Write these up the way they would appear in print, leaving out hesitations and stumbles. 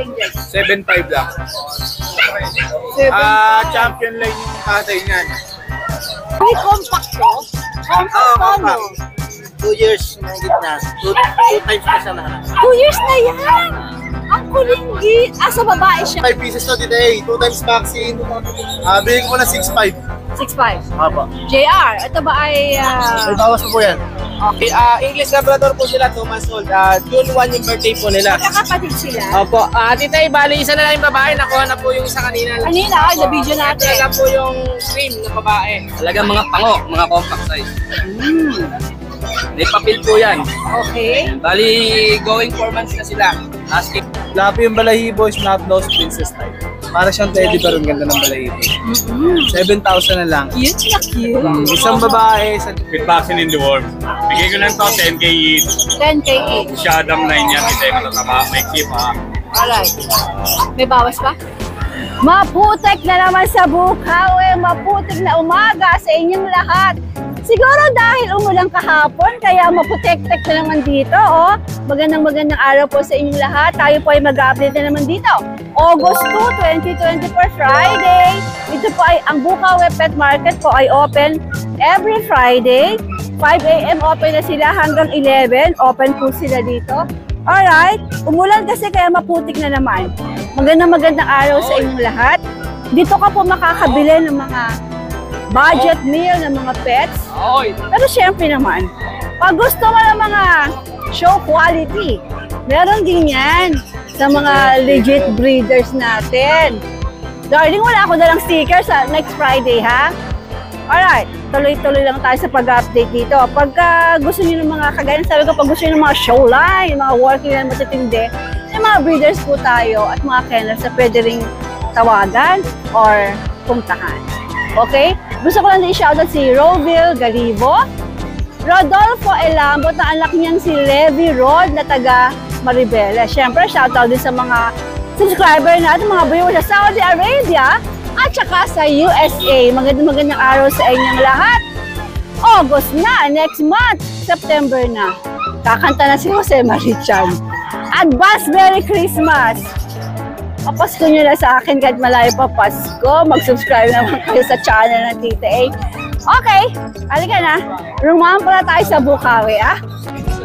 asking din? 7.5 lang. Champion line yung tatay niyan. May compact to? Compact to, no? 2 years na gitna. 2 times na siya na. 2 years na yan! Ang kulinggi! Sa babae siya. 5 pieces to today. 2 times vaccine. Bigay ko na 6.5. 6'5". Apo. JR, ito ba ay... May bawas po yan. Okay, English Labrador po sila, 2 months old. June 1 yung birthday po nila. Magkakapatid sila? Opo. Titay, bali isa na lang yung babae. Nakuha na po yung isa kanina. Kanina, na-video natin. Talaga po yung cream na babae. Talagang mga pango, mga compact size. May papel po yan. Okay. Bali, going 4 months na sila. Asking. Lapi yung balahibo is not nose princess type. Para siyang teddy pero ang ganda ng balahibo. 7,000 na lang. Cute na cute. Isang babae, With vaccine in the worm. Bigay ko lang to 10k each. 10K each. Masyadong line yan. Kasi matatama. May keep ha. Alright. May bawas pa? Maputik na naman sa Bukawi. Maputik na umaga sa inyong lahat. Siguro dahil umulang kahapon, kaya maputek-tek na naman dito. Oh. Magandang araw po sa inyong lahat. Tayo po ay mag-update na naman dito. August 2, 2024 Friday. Ito po ay ang Bukawi Pet Market po ay open every Friday. 5 AM open na sila hanggang 11. Open po sila dito. Alright. Umulan kasi kaya maputik na naman. Magandang araw sa inyong lahat. Dito ka po makakabili ng mga budget meal ng mga pets. Pero syempre naman, pag gusto mo ng mga show quality, meron din yan sa mga legit breeders natin. Darling, wala ako dalang sticker sa next Friday, ha? Alright, tuloy-tuloy lang tayo sa pag-update dito. Pagka gusto niyo ng mga kagaya, sabi ko, pag gusto niyo ng mga show line, mga working line matitindi, may mga breeders po tayo at mga kennels na pwede ring tawagan or puntahan. Okay? Gusto ko lang i-shoutout si Roville Galibo, Rodolfo Elambot na anak niyang si Levi Rod na taga Maribela. Siyempre, shoutout din sa mga subscriber natin, mga viewers sa Saudi Arabia at saka sa USA. Magandang araw sa inyong lahat. August na, next month, September na. Kakanta na si Jose Marichan. Advance Merry Christmas! Papasko nyo na sa akin kahit malayo pa Pasko. Mag-subscribe naman kayo sa channel ng Tita A. Okay, halika na. Rumahan pala tayo sa Bukawi, ah.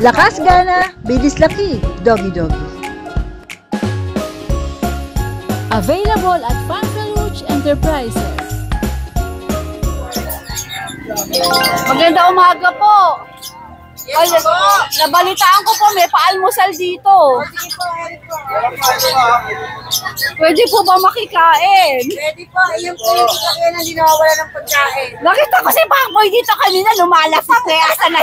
Lakas gana, bilis laki, doggy doggy. Available at Fantaluch Enterprises. Maganda umaga po. Ay, nabalitaan ko po, may paalmusal dito. Pwede po ba makikain? Pwede po, yun po yung kakain na hindi nawawala ng pagkain. Nakita ko si Pangboy dito kanina, lumalapit eh. Asa na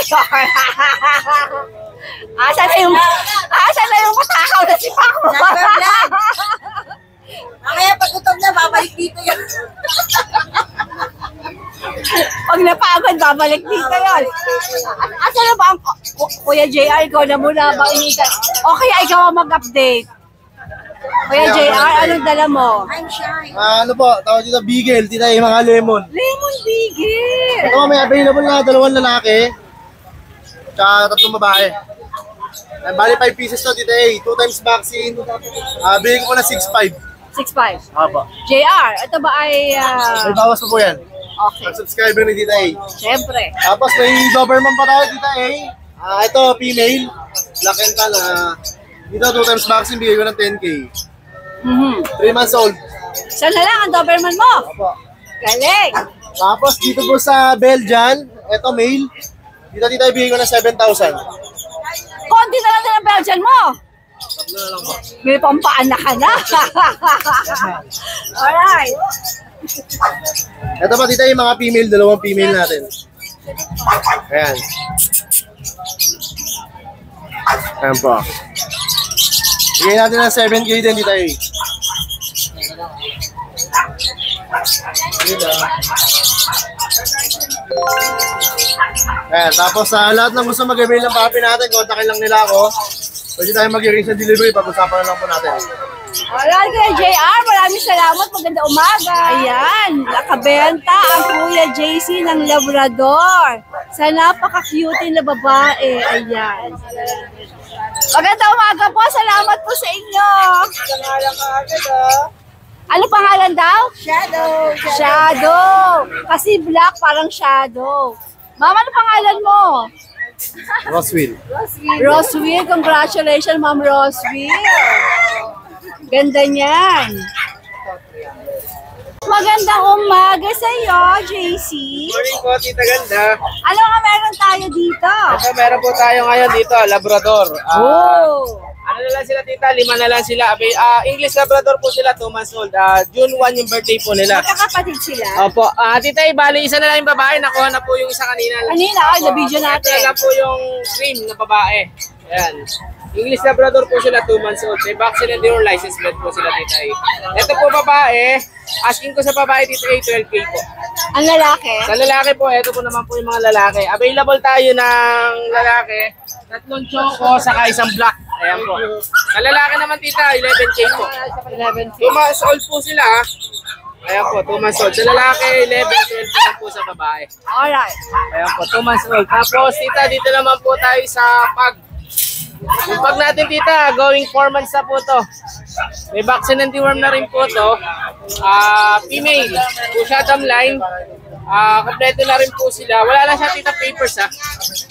yun? Asa na yung matakaw na si Pangboy? Mamaya pag gutom na, babalik dito yun. Pag napagod, babalik dito yun. Asa na ba ang... Kuya JR, ikaw na muna ba initan? O kaya ikaw ang mag-update. Kuya JR, anong dala mo? I'm shy. ano po, tawag dito, bigel, titay, mga lemon. Lemon bigil! Ito may available na 2 lalaki, tsaka 3 babae. Bali 5 pieces to titay, 2 times vaccine. Bigay ko na 6.5. 6'5". Apo. JR, ito ba ay... May bawas po yan. Okay, Ang subscriber ni Tita A. syempre. Tapos may Doberman pa tayo, Tita A. Ito, female. Black and tan. Dito, 2 times vaccine, bigay ko ng 10k. 3 months old. Isa na lang ang Doberman mo. Apo. Galing. Tapos dito po sa Belgian, ito male. Dito, Tita A, bigay ko ng 7,000. Konti na lang din ang Belgian mo. May pampaanak ka na. Alright. Ito pa, Tita A, mga female, 2 female natin. Ayan. Ayan po. Bigay natin ng 7k din, Tita A. Ayan, tapos sa lahat ng gusto mag-avail ng papi natin, kontakin lang nila ako. Pwede tayo mag-arrange ng delivery, pag-usapan na lang po natin. Alright, Kuya JR, maraming salamat. Maganda umaga. Ayan, nakabenta ang Kuya JC ng Labrador. Sa napaka-cute na babae. Ayan. Magandang umaga po. Salamat po sa inyo. Pangalan ka agad ah. Ano pangalan daw? Shadow. Shadow. Kasi black, parang shadow. Ma'am, ano pangalan mo? Roswell. Roswell. Congratulations, Ma'am Roswell. Ganda niyan. Magandang umaga sa iyo, JC. Morning po, Tita Ganda. Ano nga meron tayo dito? Ito, meron po tayo ngayon dito, Labrador. Oh. Ano na lang sila, Tita? 5 na lang sila. English Labrador po sila, 2 months old. June 1 yung birthday po nila. Magkakapatid sila. Opo. Tita, bali, isa na lang yung babae. Nakuha na po yung isa kanina. Kanina, na-video natin. Ito na lang po yung cream na babae. Ayan. English Labrador po sila, 2 months old. May vaccine and your license plate po sila, Tita. Ito po babae. Asking ko sa babae, Tita, 12K po. Ang lalaki? Sa lalaki po, ito po naman po yung mga lalaki. Available tayo ng lalaki. 3 choco, saka isang black. Ayan po. Sa lalaki naman, Tita, 11K po. 11K. 2 months old po sila. Ayan po, 2 months old. Sa lalaki, 11, 12 naman po sa babae. Alright. Ayan po, 2 months old. Tapos, Tita, dito naman po tayo sa pag. Yung pag natin, Tita, going 4 months na po to. May vaccine and deworm na rin po to. Female, Pushadam line. Kompleto na rin po sila. Wala lang siya, Tita, papers ha.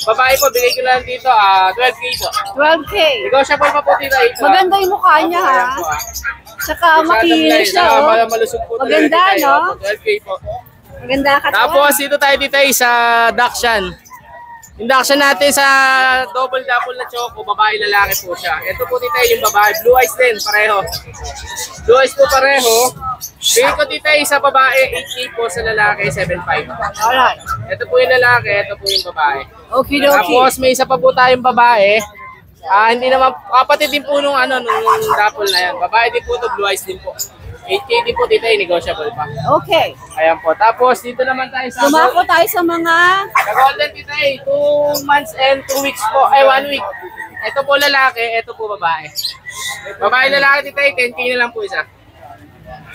Babae po, bigay ko lang dito, 12K po. 12K. Negotiable pa po, Tita. Maganda yung mukha niya ha. Saka makinis siya oh. Malusog po talaga, Maganda Tita, no? 12K po. Maganda ka. Tapos dito tayo, Tita, sa Dachshund. Induction natin sa double na choco, babae lalaki po siya. Ito po, Tita, yung babae. Blue eyes din, pareho. Blue eyes po pareho. Bigay ko, Tita, sa babae, 8K po, sa lalaki, 7.5. Alright. Ito po yung lalaki, ito po yung babae. Okay, okay. Tapos may isa pa po tayong babae. Hindi naman, kapatid din po nung dapol na yan. Babae din po ito, blue eyes din po. 8K din po, Tita, negotiable pa. Okay. Ayan po. Tapos dito naman tayo sa Lumako tayo sa mga... Sa golden, Tita, 2 months and 2 weeks po. 1 week. Ito po lalaki, ito po babae. Babae lalaki, Tita, 10K na lang po isa.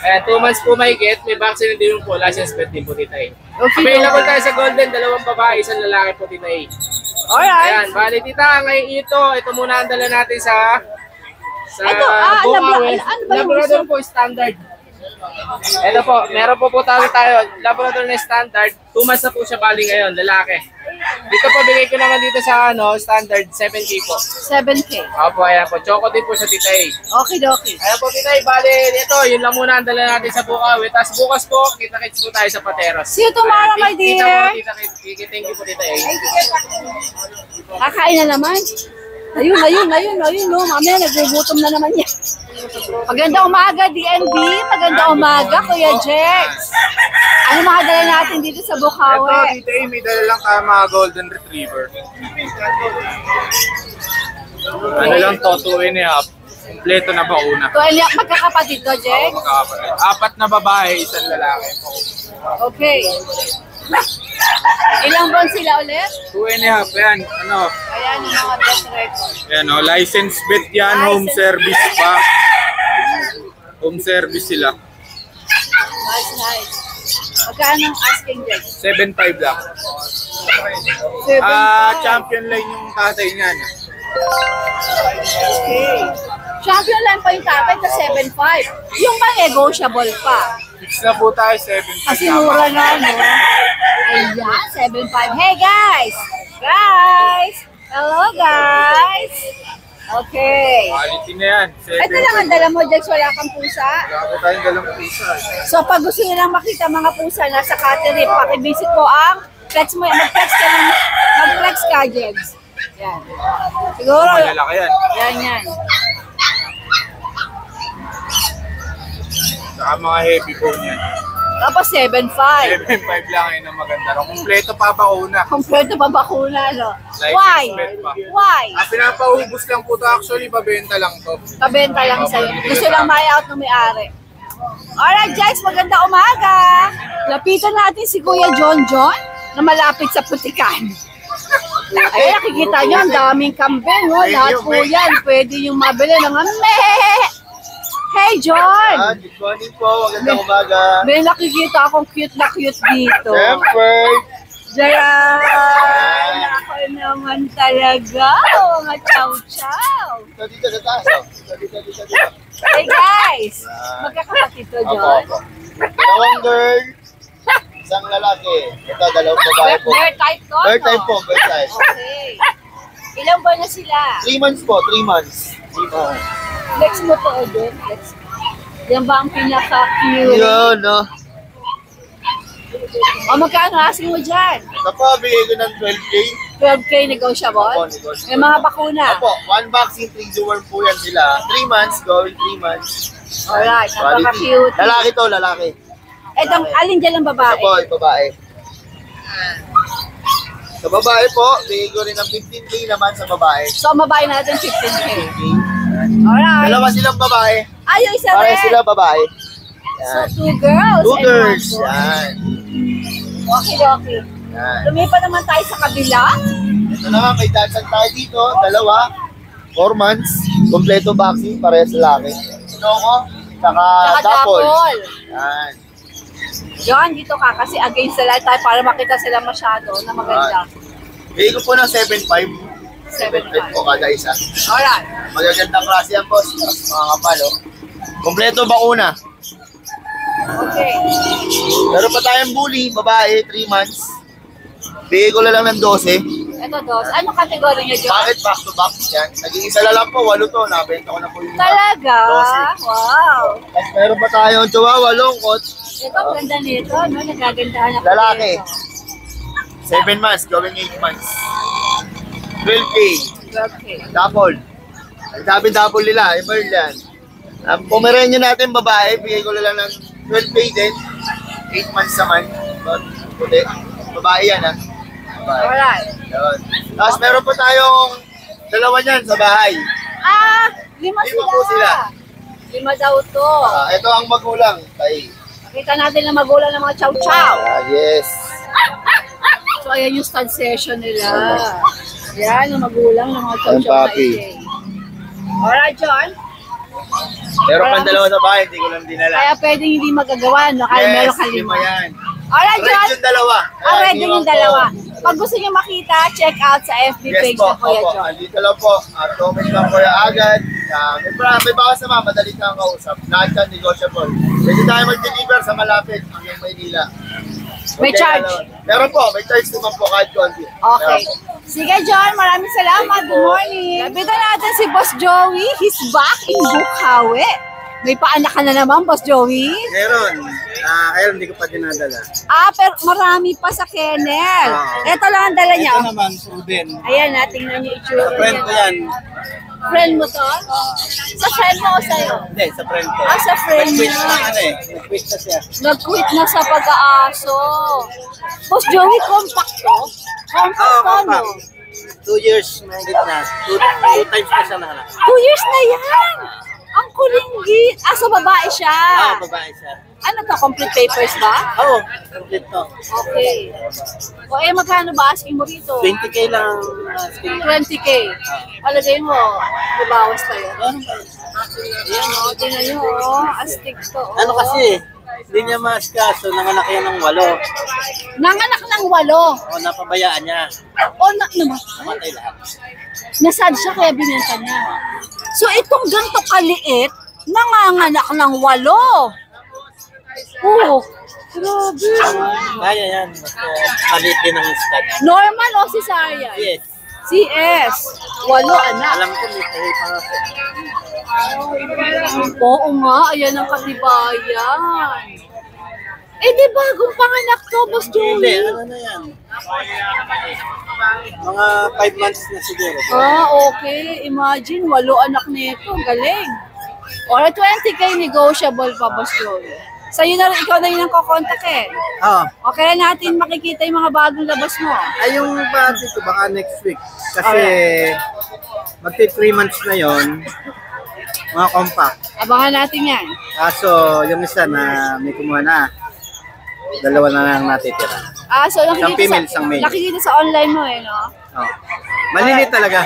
Ayan, 2 months po may get. May vaccine din po. License plate din po, Tita. Okay. Available tayo sa golden, 2 babae, 1 lalaki po, Tita. Alright. Ayan, bali, Tita, ngayon ito muna ang dala natin sa Ito, Bukawi. ano ba yung Labrador po, standard. Ito po, meron po tayo, Labrador na standard. 2 months na po siya bali ngayon, lalaki. Dito po, bigay ko naman dito sa standard, 7K po. 7K. Opo, ayan po. Choco din po sa Tita. Okay, okay. Ayan po, Tita, bali, ito, yun lang muna ang dala natin sa Bukawi. Tapos bukas po, kita-kits po tayo sa Pateros. See you tomorrow, my dear. Thank you po, Tita. Kakain na naman. Ayun, no. Mamaya nagugutom na naman yan. Magandang umaga, DNB. Magandang umaga, Kuya Jex. Ano mga dala natin dito sa Bukawi? Ito, may dala lang ka mga golden retriever. Ano lang to, 2.5. Kompleto na bauna. Magkakapatid to, Jex? Magkakapatid. 4 na babae, 1 lalaki. Okay. Ilang buwan sila ulit? 2.5, yan. Ayan yung mga best record. Yan license vet yan, home License service pa. Home service sila. Nice. Magkano ang asking, Jex? 7.5 lang. 7.5. Champion line yung tatay niyan. Okay. Champion lang pa yung tatay na 7.5. Yung ba negotiable pa? Fix na po tayo, 7.5 Kasi mura na, no? Ayan, 7.5. Hey, guys! Hello, guys! Okay. Quality na yan. Ito lang ang dala mo, Jex. Wala kang pusa. Wala ko tayong dalang pisa. So, pag gusto nyo lang makita mga pusa nasa Catherine, pakivisit po ang flex mo. Mag-flex ka, Jex. Yan. Siguro. Malalaki yan. Yan. Saka mga heavy bone yan. Tapos 7.5. 7.5 lang yun ang maganda. Kompleto pa bakuna. Kompleto pa bakuna, no? License Why? plate pa. Why? Pinapaubos lang po to. Actually, pabenta lang to. Kabenta lang sa'yo. Gusto lang may-out ng may-ari. Alright, Jex, maganda umaga. Lapitan natin si Kuya John na malapit sa putikan. Ay, nakikita nyo, ang daming kambing. Oh. Lahat po yan. Pwede yung mabili ng Hey, John! Good morning po. Magandang umaga. May nakikita akong cute na cute dito. Siyempre. Diyan! Ako na. naman talaga, mga chow-chow. Dito, sa taas. Dito. Hey guys, magkakapatid to, John. Opo. Dalawang girl, isang lalaki. Ito, dalawang babae po. Bear type to? Third time po, birth size. Okay. Ilang buwan na sila? 3 months po, 3 months. Flex mo to, Odin. Flex. Yan ba ang pinaka-cute? Yun, no? O magkano asking mo dyan? Ito po, bigay ko ng 12K. 12K negotiable? Opo, negotiable. May mga bakuna? Opo, 1 vaccine, 3 deworm po yan sila. 3 months, going 3 months. Alright, Quality. napaka-cute. Lalaki to, lalaki. Etong, alin dyan ang Ito babae? po, yung babae. Sa babae po, bigay ko rin ng 15K naman sa babae. So, ang babae natin 15K. Alright. Dalawa silang babae. Ay, yung isa Pare rin. sila babae. So, Yan. 2 girls. 2 and girls. 1 boy. Yan. Okay. Yan. Lumipat naman tayo sa kabila. Ito naman, may dansang tayo dito. Dalawa. 4 months. Kompleto vaccine. Parehas lalaki. Sinoko. Saka Saka double. double. Yan. John, dito ka kasi against the light tayo para makita sila masyado na maganda. Bigay ko po ng 7.5. 7.5 po kada isa. Alright. Magagandang klase yan, boss. Mga kapal, oh. Kompleto bakuna. Okay. Meron pa tayong bully, babae, 3 months. Bigay ko na lang ng 12. Ito, dos. Anong kategory niya, John? Bakit back to back? Yan. Nag-iisa na lang po, 8 to. Nabenta ko na po yung Talaga? 12. Wow. At meron pa tayong chihuahua, longkot. Ito, ang ganda nito, no? Nagagandahan ako. Lalaki. dito. 7 months, going 8 months. 12K. Okay. Double. Ang double nila, Emerald yan. Ang Pomeranian natin, babae, bigay ko na lang ng 12K din. 8 months naman. Puti. Babae yan, ha? Babae. Alright. Yun. Tapos meron po tayong dalawa niyan sa bahay. Ah, 5 Lima sila. po sila. 5 daw to. Ito ang magulang. Tay. Nakita natin na magulang ng mga chow-chow. Yes. So, ayan yung stud session nila. Yan, ang magulang ng mga chow-chow na papi. ite. Alright, John. Meron pang dalawa sa bahay, hindi ko lang dinala. Kaya pwedeng hindi magagawa, no? Kaya meron ka 5. lima yan. Alright, Red John. yung dalawa. Red din yung dalawa. Pag gusto niyo makita, check out sa FB Yes page po. ng Kuya Opo. John. Dito lang po. Comment lang po yung agad. May bawas naman. Madali kang kausap. Lahat yan negotiable. Pwede tayo mag-deliver sa malapit hanggang Maynila. May charge? Meron po. May charge naman po kahit konti. Okay. Meron po. Sige, John. Maraming salamat. Good morning. Lapitan natin si Boss Joey. He's back in Bukawi. May paanak ka na naman, Boss Joey. Meron. Kaya hindi ko pa dinadala. Pero marami pa sa kennel. Ito lang ang dala niya. Ito naman, Suden. Ayan, tingnan niyo itsura Friend ko yan. Friend mo to? Sa friend mo o sa'yo? Hindi, sa friend ko. Sa friend niya. Nag-quit na siya. Nag-quit na sa pag-aaso. Boss Joey, compact to? Compact to, no? 2 years na higit na. 2 times na siya nakalak. 2 years na yan! Ang kulinggit. So babae siya. Babae siya. Ano to, complete papers ba? Oo, complete to. Okay. O magkano ba asking mo rito? 20K lang. 20K. Palagay mo, babawas pa yun. Ayan o, tingnan nyo o. Astig to o. Ano kasi, hindi niya maaskaso, nanganak yan ng 8. Nanganak ng 8. O, napabayaan niya. O, naman. Namatay lahat. Nasad siya kaya binenta niya. So itong ganito kaliit, nanganganak ng 8. Oh, grabe. Kaya yan. Basta maliit din ang stud. Normal o cesarean? Yes. CS. 8 anak. Alam ko, may kayo pa nga. Oo nga, ayan ang katibayan. Di bagong panganak to, Boss Hindi, Joey. ano na yan? Mga 5 months na siguro. Okay. Imagine, 8 anak nito. Galing. Or 20K negotiable pa, Boss Joey. Sa'yo na rin, ikaw na yun ang kukontak eh. Oo. Okay na natin makikita yung mga bagong labas mo. Ay, yung ba dito, baka next week. Kasi, magti 3 months na yon, mga compact. Abangan natin yan. Kaso, yung isa na may kumuha na, 2 na lang natitira. So nakikita Isang female, isang male. nakikita sa online mo eh, no? Oh. Malilit talaga.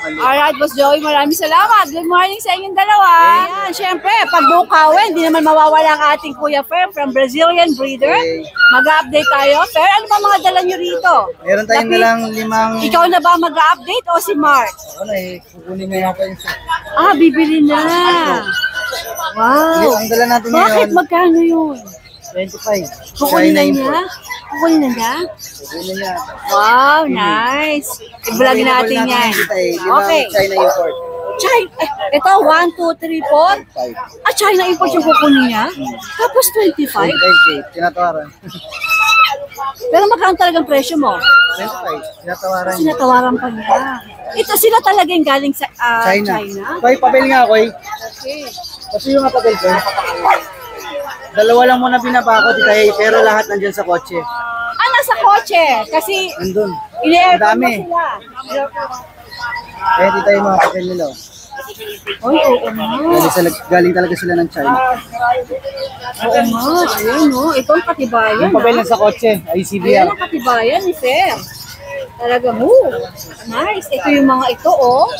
Alright, Boss Joey, maraming salamat. Good morning sa inyong dalawa. Ayan, syempre, pag bukaw, hindi naman mawawala ang ating Kuya Fer from Brazilian Breeder. Mag-update tayo. Fer, ano ba mga dala nyo rito? Meron tayong Lapit. nilang 5... Ikaw na ba mag-update o si Mark? Ano eh, kukunin na yata yung... Bibili na. Wow. Ang dala natin Bakit? ngayon, Magkano yun? 25. Kukunin na import. niya? Kukunin na niya? Kukunin niya. Wow, nice. I-vlog natin yan. Okay. China import. China, ito, 1, 2, 3, 4. China import yung kukunin niya? Tapos 25? 25K, tinatawaran. Pero magkano talagang presyo mo? 25, tinatawaran. Sinatawaran pa niya. Ito sila talaga yung galing sa China? Koy, papel nga, Koy. Okay. Kasi yung mga papel ko, dalawa lang muna binabako, Tita Hey, pero lahat nandyan sa kotse. Nasa kotse. Kasi Nandun. ini-aircon Ang dami. mo sila. Kaya Tita Hey, mga papel nila. Oy, oo nga. Galing talaga sila ng China. Oo nga. Ayun, no. Ito ang katibayan. Yung papel na sa kotse, Ayan ICBR. ang katibayan ni Fer. Talagang, nice. Ito yung mga ito, oh.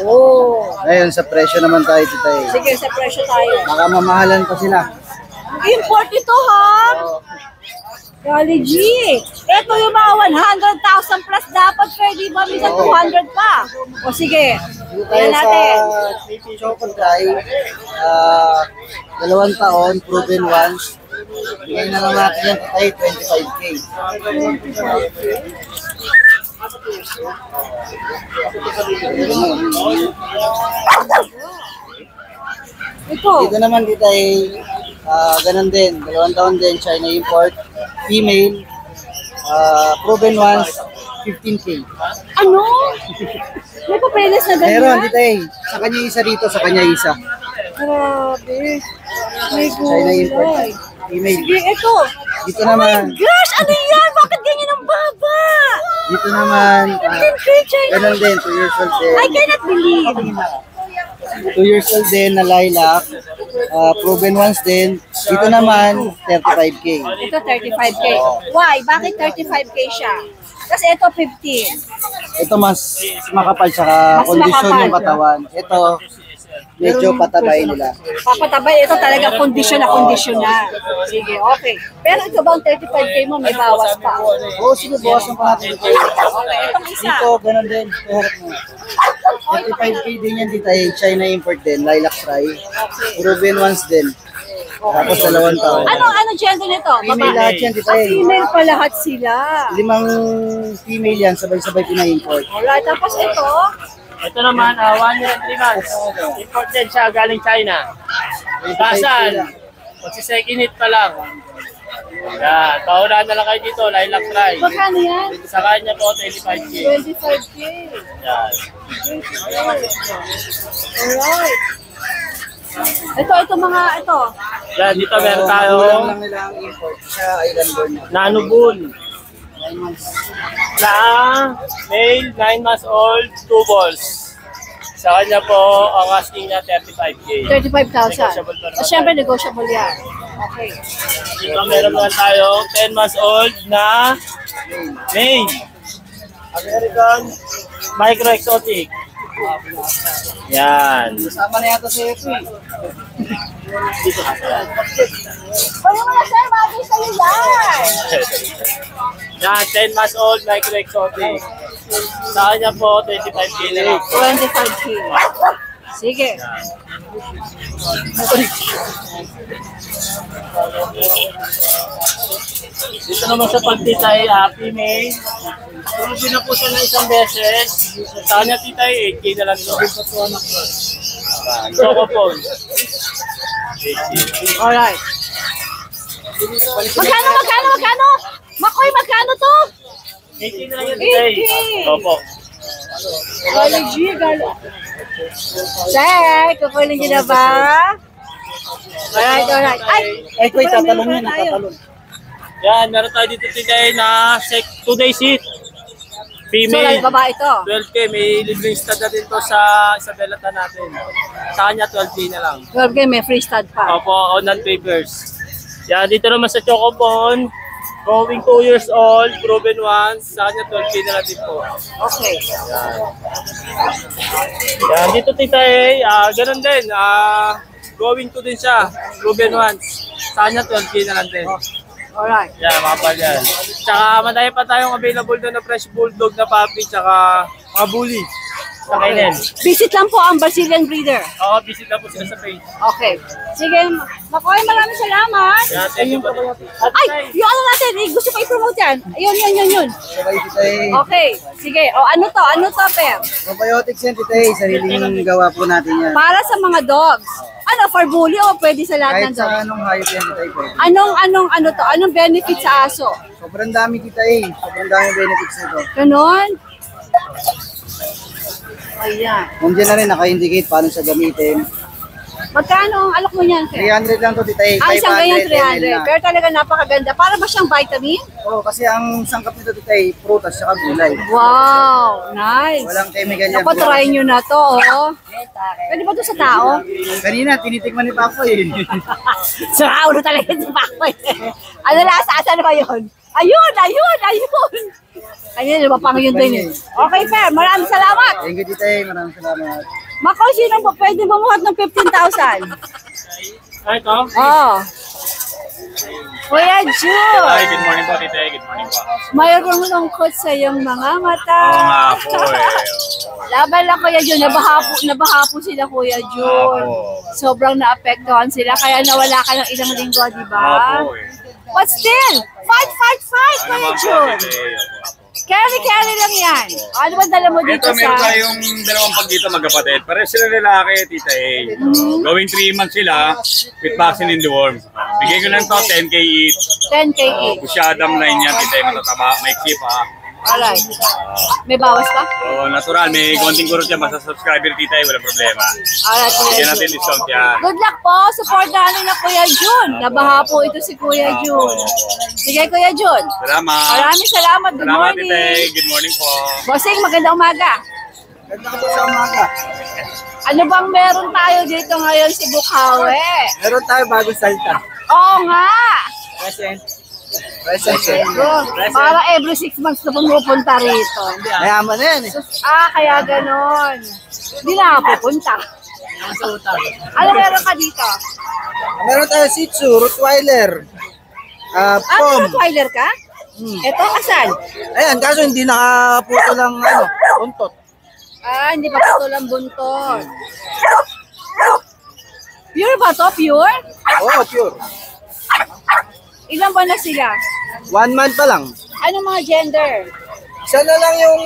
Oh. Ngayon, sa presyo naman tayo, Tita Hey. Sige, sa presyo tayo. Makamamahalan pa sila. Import ito, ha? Golly G. Ito yung mga 100,000 plus dapat, pwede ba? Minsan 200 pa. O sige, yan natin. Choco Dry, 2 taon, proven once. Bigay na lang natin yan, Tita Hey, 25K. Ito. Dito naman Tita Hey, ganun din, 2 taon din, China import, female, proven once, 15K. Ano? May papeles na ganyan? Meron Tita Hey, sa kanya isa rito, sa kanya isa. Grabe. May China import, gulay. female. Sige, ito. Dito naman, Gosh, ano yan? Bakit ganyan ang baba? dito naman, 15K China. ganun din, 2 years old din. I cannot believe. 2 years old din na lilac, proven once din. Dito naman, 35K. Ito 35K. Why? Bakit 35K siya? Kasi ito 15. Ito mas makapal, tsaka Mas kondisyon makapal. yung katawan. Ito, medyo patabay nila. Papatabay, ito talaga kondisyon na kondisyon na. Sige, okay. Pero ito bang 35K mo, may bawas pa? Oo, sige, bawas na pa natin ito. Okay, itong isa. Dito, ganun din. Peharap mo. 35K din yan dito, China import din, lilac fry. Proven once din. Tapos 2 taon. Ano gender nito? Female lahat yan dito. Female pa lahat sila. 5 female yan, sabay-sabay pina-import. Alright, tapos ito. Ito naman, 1 year and 3 months. Import din siya galing China. Basal. Magsi-second hit pa lang. Yan, paunahan na lang kayo dito, lilac fry. Magkano yan? Sa kanya po, 25K. 25K. Yan. Alright. Ito mga ito. Yan, dito meron Kulang tayong lang nila ang import. Siya, island born na. Nano Bull. 9 months. Na male, 9 months old, 2 balls. Sa kanya po, ang asking niya 35K. 35,000. Siyempre, negotiable yan. Okay. Dito meron naman tayong 10 months old na male. American Micro Exotic. Yan. Sama na yata sa ito eh. Kaya mo na, sir, bagay sa'yo yan. Yan, 10 months old Micro Exotic. Sa kanya po, 25K na lang. 25K. Sige. Dito naman sa pagtitay, female. Puro na po siya ng isang beses. Sa kanya titay, 8K na lang ito. Chocopon. 8K. Alright. Magkano? Makoy, magkano to? 8K na lang yun titay. 8K. Opo. Galo G, galo. Sir, kukunin niyo na ba? Alright. Ay, ko itatalong yun, itatalong. Yan, meron tayo dito titay na 2-day seat. So, Female. babae ito. 12K, may libreng stud na din to sa Isabela natin. Sa kanya 12K na lang. 12K, may free stud pa. Opo, on and papers. Yan, dito naman sa Chocopon, Going 2 years old, proven once. Sa kanya 12K na lang din po. Okay. Yan, dito Tita ganun din. Going 2 din siya, proven once. Sa kanya 12K na lang din. Alright. Yan, mga pal yan. Tsaka madami pa tayong available doon na fresh bulldog na puppy, tsaka mga bully. Sa kailan. Visit lang po ang Brazilian breeder. Oo, visit na po sila sa page. Okay. Sige, Makoy, maraming salamat. Yan, thank you po. Ay, yung ano natin, gusto ko i-promote yan. Yun. Sabay Tita E. Okay, sige. O, ano to, Per? Probiotics yan Tita E. Sariling gawa po natin yan. Para sa mga dogs. Ano, for bully o pwede sa lahat ng Kahit sa dogs? anong hayop yan Tita E. pwede. Anong benefit sa aso? Sobrang dami Tita E. Sobrang dami benefits nito. Ganon? Ayan. Nandiyan na rin naka-indicate paano siya gamitin. Magkano ang alok mo niyan, Per? 300 lang to Tita E. Ang isang ganyan 500 ml 300. na. Pero talaga napakaganda. Para ba siyang vitamin? Oo, kasi ang sangkap nito Tita E, prutas at gulay. Wow, nice. Walang chemical yan. Ako, try nyo na to, oh. Pwede ba to sa tao? Kanina, tinitikman ni Papa eh. Sa ulo talaga si Pakoy. Ano lasa? Asan ba yun? Ayun! Ayun, lumapang yun din eh. Okay, Per. Maraming salamat. Thank you Tita E. Maraming salamat. Makoy, sino po pwede bumuhat ng 15,000? Ay, ito? Oh. Kuya Jun, Hi, good morning po, Tita E. Good morning po. mayroong lungkot sa iyong mga mata. Oo nga po eh. Laban lang Kuya Jun, nabaha po sila Kuya Jun. Sobrang naapektuhan sila, kaya nawala ka ng ilang linggo, di ba? Opo eh. But still, fight, Ano Kuya naman po, Jun. Tita E. Opo. Carry lang yan. Ano ba dala mo dito Ito, meron sa... tayong dalawang pag dito magkapatid. Pares sila lalaki, Tita E. Going 3 months sila with vaccine in the worm. Bigay ko lang to 10K each. 10K each? Pusyadam line yan, Tita E. Matataba, may keep ha. Alright. May bawas pa? Oo, natural. May konting kurot yan. Basta subscriber, Tita E. Wala problema. Alright, Kuya Bigyan natin Jun. discount yan. Good luck po. Supportahan nila Kuya Jun. Nabaha po ito si Kuya Jun. Sige, Kuya Jun. Salamat. Maraming salamat. Good Salamat, Tita E. morning. Good morning po. Bossing, magandang umaga. Ganda ka po sa umaga. Ano bang meron tayo dito ngayon si Bukawi? Meron tayo bagong salta. Oo nga. Present. Bro, para every 6 months na pumupunta rito. Mayaman na yan eh. Kaya ganon. Hindi na ako pupunta. Ano meron ka dito? Meron tayo Shih Tzu, Rottweiler. Pom. Rottweiler ka? Ito, asan? Ayan, kaso hindi nakaputo lang buntot. Hindi pa patulang buntot. Pure ba to? Pure? Oo, pure. Ilan ba na sila? 1 month pa lang. Anong mga gender? Isa na lang yung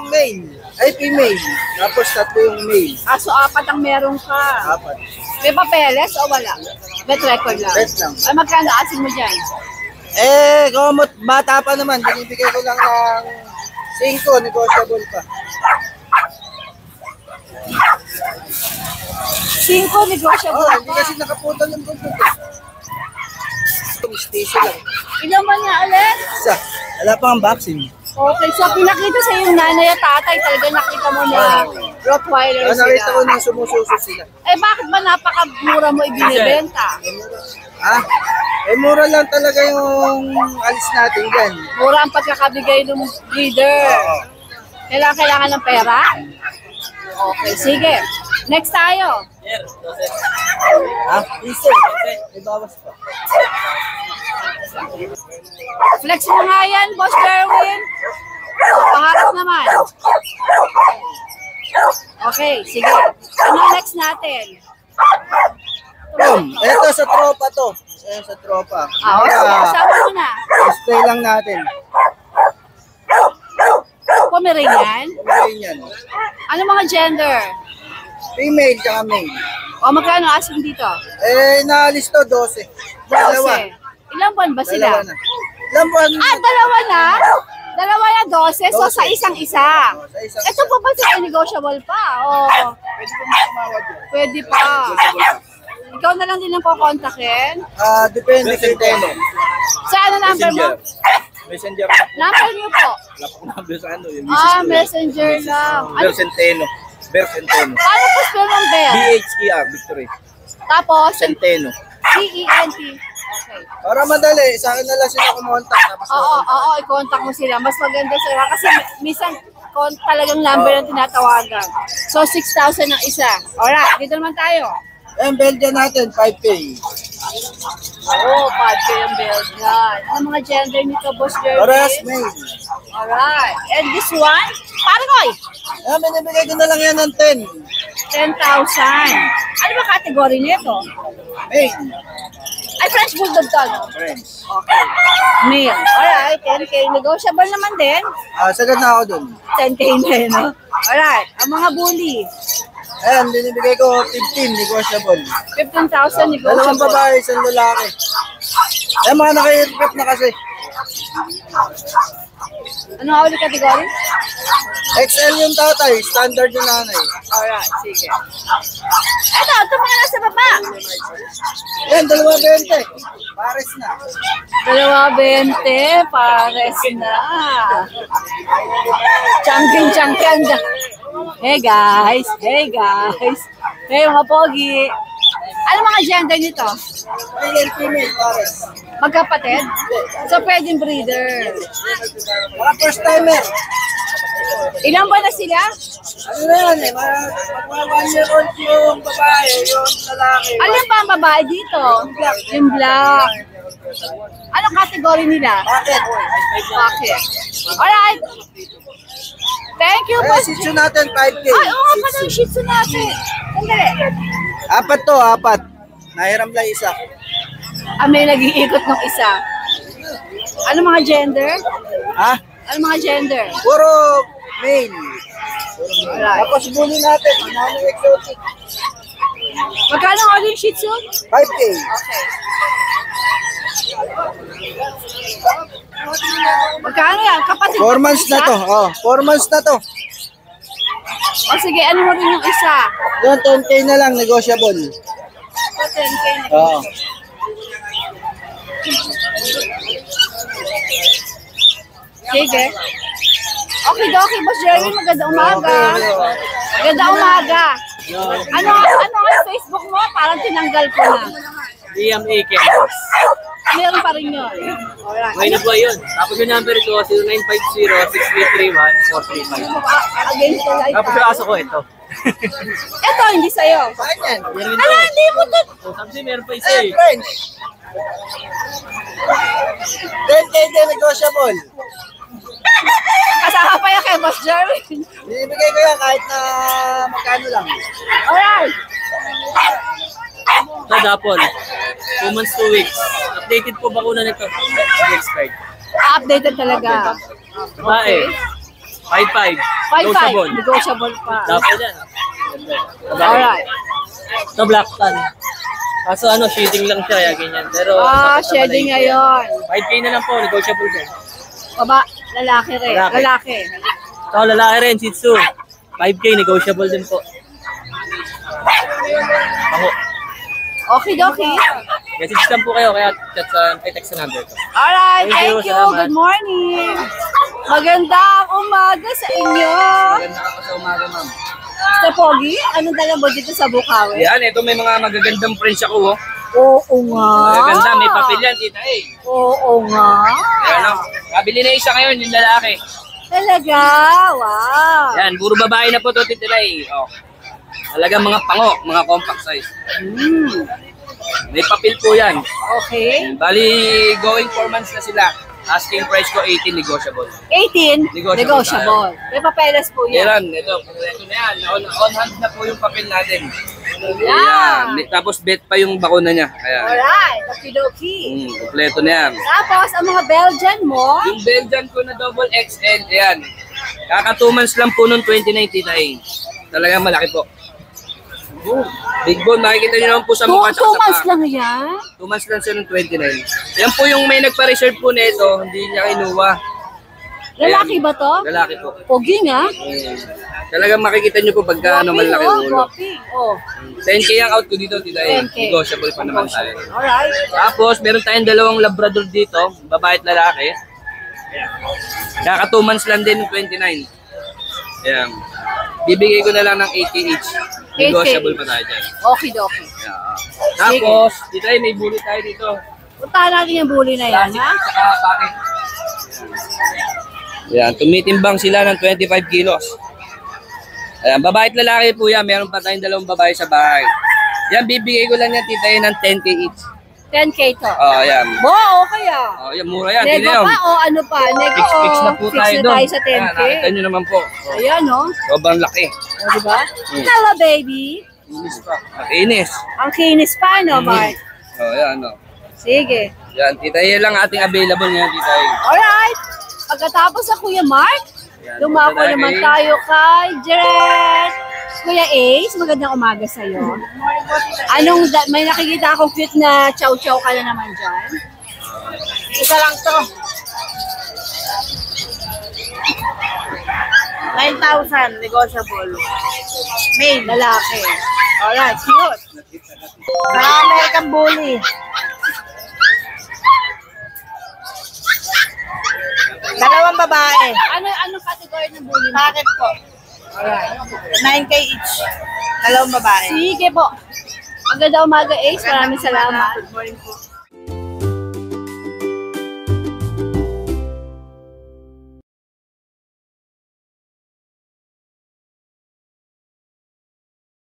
male. Ay, female. Tapos 3 yung male. So 4 ang meron ka. 4. May papeles o wala? Bet record lang. Bet lang. Ay, magkano asin mo dyan? Kung bata pa naman, binibigay ko lang ng 5, negotiable pa. 5 negotiable Oo, hindi pa. kasi nakaputol ng buntot. Station lang. Ilan ba niya ulit? Isa. Wala pa ang vaccine. Okay, so pinakita sa yung nanay at tatay, talaga nakita mo na Rottweiler Nakita ko sila. na sumususo sila. Bakit ba napakamura mo ibinibenta? Mura lang talaga yung alis natin dyan. Mura ang pagkakabigay ng breeder. Kailangan ng pera? Okay, sige. Next tayo. Isa. May bawas pa. Flex mo nga yan, Boss Berwin. Pangarap naman. Okay, sige. Ano next natin? Ito sa tropa to. Ayan sa tropa. Okay, kasama mo na. Display lang natin. Pomeranian? Kumain yan. Ano mga gender? Female tsaka male. O magkano asking dito? Naalis to 12. 12. Ilang buwan ba sila? Dalawa na. Ilang buwan? Dalawa na? Dalawa na 12, so sa isang-isa. Sa isang Ito pa ba sa negotiable pa? O, pwede ko tumawad yan. pwede pa. Ikaw na lang din ang kukontakin. Depende sa tono. Sa ano number mo? Messenger. Number niyo po. Wala po number sa ano. Yung Messenger lang. Ano, Centeno. Ber Centeno. paano po spell ng bear? BHER, Victory. Tapos, Centeno. C-E-N-T. Okay. Para madali, sa akin na lang sila kumontak. Tapos Oo, i-contact mo sila. Mas maganda sila kasi minsan talagang number ang tinatawagan. So, 6,000 ang isa. Alright, dito naman tayo. yung Belgian natin, 5K. Oh, padre yung Belgian. Ano mga gender nito, Boss Jerry? Parehas male. Alright. And this one? Paragoy! Binibigay ko na lang yan ng 10. 10,000. Ano ba kategory nito? Male. Ay, French Bulldog to, no? French. Okay. Male. Alright, 10K. Negotiable naman din. Sagad na ako dun. 10K din, no? Alright. Ang mga bully. Ayan, binibigay ko 15, negotiable. 15,000 negotiable. Dalawang babae, isang lalaki. Ayan, mga naka-equip na kasi. Ano nga ulit kategory? XL yung tatay, standard yung nanay. Alright, sige. Ito mga nasa baba. Ayan, 220. Pares na. 220, pares na. Champion. Hey guys. Hey mga pogi. Ano mga gender nito? Male and female, pares. Magkapatid? So pwedeng breeder. Mga first timer. Ilan ba na sila? Ano na yan eh, mga 1 year old yung babae, yung lalaki. Alin ba ang babae dito? Yung black. Anong kategory nila? Bakit? Bakit? Alright. Thank you, Ayan, boss. Shih Tzu natin, 5K. Ay, oo nga pala yung Shih Tzu natin. Sandali. Apat. Nahiram lang isa. May nag-iikot ng isa. Ano mga gender? Ha? Ano mga gender? Puro male. Alright. Tapos bully natin, mga exotic. Magkano nga ulit yung Shih Tzu? 5K. Okay. Magkano yan? Kapatid 4 months na to. 4 months na to. O sige, ano mo rin yung isa? Yun, 10K na lang, negotiable. So, 10K na. Oo. Sige. Okay, Boss Jerry, magandang umaga. Magandang umaga. Ano ang Facebook mo? Parang tinanggal ko na. DMA Campus. Meron pa rin yun. Alright. May na po yun. Tapos yung number ko, 0950-6331-435. Against the light. Tapos yung aso ko, ito. Ito, hindi sa'yo. Saan yan? Ano, hindi mo to. So, sabi meron pa isa Eh, eh. French. 10K din, negotiable. Kasama pa yan kay Boss Jerry. Binibigay ko yan kahit na magkano lang. Alright. Sa Dapol. 2 months, 2 weeks. Updated po bakuna nito. Expired. Updated talaga. Babae. 5'5". 5-5. Negotiable pa. Dapol yan. Alright. Ito black tan. Kaso shading lang siya, kaya ganyan. Pero, Shedding ngayon. 5K na lang po, negotiable din. Lalaki rin. Lalaki. Lalaki. Ito, lalaki rin, Shih Tzu. 5K, negotiable din po. Ako. Okay. Message lang po kayo, kaya chat sa, text sa number ko. Alright, Thank you, thank you. salamat. Good morning. Magandang umaga sa inyo. Maganda ako sa umaga, ma'am. Mr. Pogi, anong dala mo dito sa Bukawi? Yan, ito may mga magagandang French ako, Oo nga. Magaganda, may papel yan, tita eh. Oo nga. Ayan, kabili na isa ngayon, yung lalaki. Talaga? Wow. Yan, puro babae na po to, tita eh. Talagang mga pango, mga compact size. May papel po yan. Okay. Bali, going 4 months na sila. Asking price ko 18, negotiable. 18, Negotiable negotiable. May papeles po yan. Yan, ito na yan. On hand na po yung papel natin. Yan. Tapos bet pa yung bakuna niya. Ayan. Alright, okidoki. Kompleto na yan. Tapos, ang mga Belgian mo, Yung Belgian ko na double XL, ayan. Kaka 2 months lang po nung 2019 ay. Talagang malaki po. Big bone, makikita nyo naman po sa mukha. 2 months lang yan. 2 months lang siya nung 29. Yan po yung may nagpa-reserve po nito, hindi niya kinuha. Lalaki ba to? Lalaki po. Pogi nga. Talagang makikita nyo po pagka malaki yung ulo. Guwapi. Oh. 10K ang out ko dito, tita eh. 10K. Negotiable pa naman tayo. Alright. Tapos, meron tayong dalawang Labrador dito, babae at lalaki. Kaka 2 months lang din ng 29. Ayan. Bibigay ko na lang ng 80 each. Negotiable pa tayo dyan. Okidoki. Yeah. Tapos, dito ay may bully tayo dito. Puntahan natin yung bully na yan, ha? Yan, tumitimbang sila ng 25 kilos. Ayan, babae at lalaki po yan. Meron pa tayong dalawang babae sa bahay. Yan, bibigay ko lang yan, tita, ng 10K each. 10K to. Oh, yan. Bo, okay ah. Oh, yan, mura yan. Nego Tingnan pa yun. o ano pa? Nego Fix o na po fix tayo na doon. tayo sa 10K. Ayan, nakita nyo naman po. Ayan, no? Sobrang laki. O, diba? Hello, baby. Makinis. Ang kinis pa, no, Mark? Oh, yan, no. Sige. Yan, tita, yan lang ating available ngayon, tita. Alright. Pagkatapos sa Kuya Mark, lumako punta naman kay- tayo kay Jeret. Kuya Ace, magandang umaga sa'yo. May nakikita akong cute na chow-chow ka na naman dyan. Isa lang to. 9,000 negotiable. Male, lalaki. Alright, cute. Sa American Bully. Dalawang babae. Anong category ng bully mo? Bakit po? Alright. 9K each. Dalawang babae. Sige po. Magandang umaga, Ace. Maraming salamat. Good morning po.